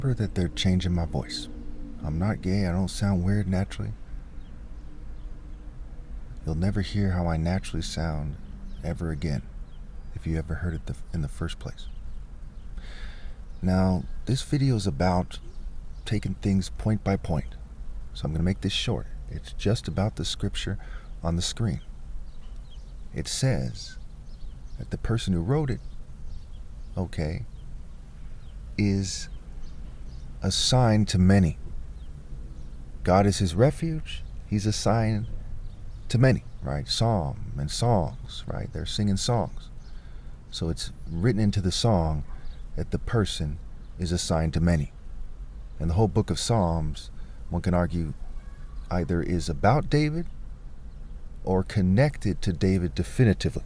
That they're changing my voice. I'm not gay. I don't sound weird naturally. You'll never hear how I naturally sound ever again if you ever heard it in the first place. Now, this video is about taking things point by point. So I'm going to make this short. It's just about the scripture on the screen. It says that the person who wrote it, is a sign to many. God is his refuge. He's a sign to many, right? Psalm and songs, right? They're singing songs. So it's written into the song that the person is a sign to many. And the whole book of Psalms, one can argue, either is about David or connected to David definitively.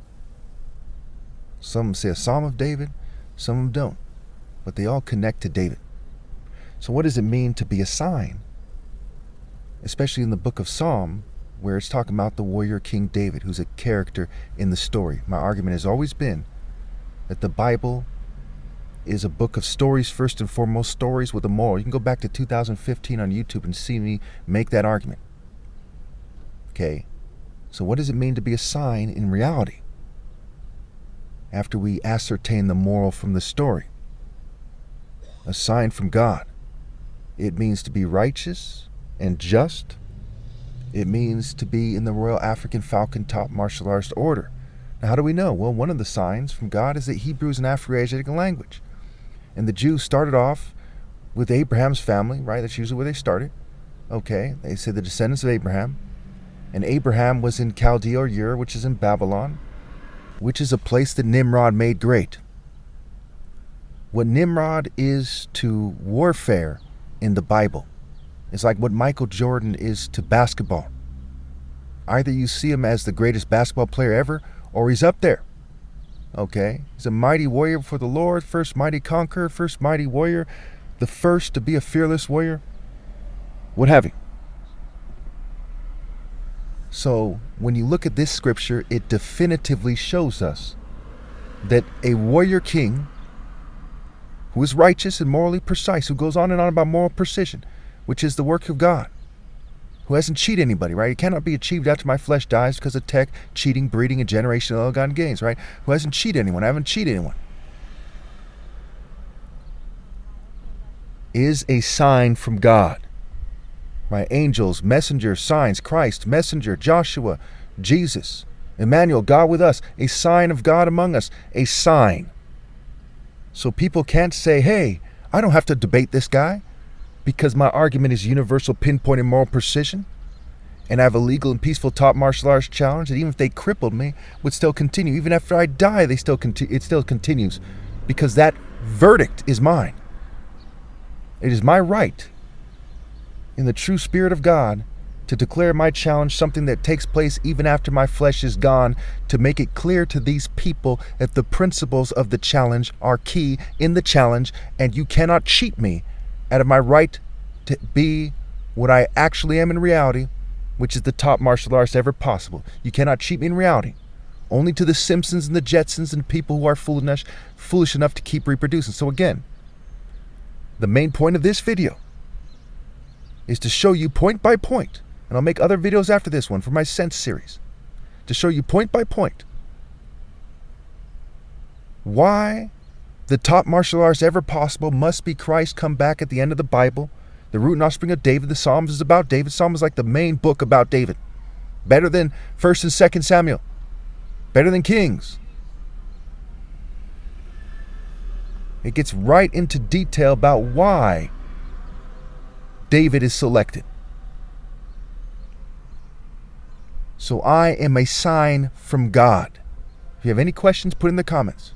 Some say a Psalm of David, some of them don't, but they all connect to David. So what does it mean to be a sign? Especially in the book of Psalm, where it's talking about the warrior King David, who's a character in the story. My argument has always been that the Bible is a book of stories, first and foremost, stories with a moral. You can go back to 2015 on YouTube and see me make that argument. Okay, so what does it mean to be a sign in reality? After we ascertain the moral from the story, a sign from God. It means to be righteous and just. It means to be in the Royal African Falcon Top Martial Arts Order. Now, how do we know? Well, one of the signs from God is that Hebrew is an Afro-Asiatic language. And the Jews started off with Abraham's family, right? That's usually where they started. Okay, they said the descendants of Abraham. And Abraham was in Chaldea or Ur, which is in Babylon, which is a place that Nimrod made great. What Nimrod is to warfare in the Bible is like what Michael Jordan is to basketball. Either you see him as the greatest basketball player ever, or he's up there. Okay? He's a mighty warrior for the Lord, first mighty conqueror, first mighty warrior, the first to be a fearless warrior, what have you. So when you look at this scripture, it definitively shows us that a warrior king who is righteous and morally precise, who goes on and on about moral precision, which is the work of God, who hasn't cheated anybody, right? It cannot be achieved after my flesh dies because of tech, cheating, breeding, and generational ill-gotten gains, right? Who hasn't cheated anyone. I haven't cheated anyone. Is a sign from God. Right? Angels, messengers, signs, Christ, messenger, Joshua, Jesus, Emmanuel, God with us, a sign of God among us, a sign. So people can't say, hey, I don't have to debate this guy because my argument is universal, pinpoint, and moral precision, and I have a legal and peaceful top martial arts challenge that even if they crippled me, would still continue. Even after I die, it still continues because that verdict is mine. It is my right in the true spirit of God to declare my challenge something that takes place even after my flesh is gone, to make it clear to these people that the principles of the challenge are key in the challenge, and you cannot cheat me out of my right to be what I actually am in reality, which is the top martial arts ever possible. You cannot cheat me in reality. Only to the Simpsons and the Jetsons and people who are foolish enough to keep reproducing. So again, the main point of this video is to show you point by point, and I'll make other videos after this one for my Sense series, to show you point by point why the top martial arts ever possible must be Christ come back at the end of the Bible. The root and offspring of David. The Psalms is about David. Psalms is like the main book about David. Better than 1st and 2nd Samuel. Better than Kings. It gets right into detail about why David is selected. So I am a sign from God. If you have any questions, put in the comments.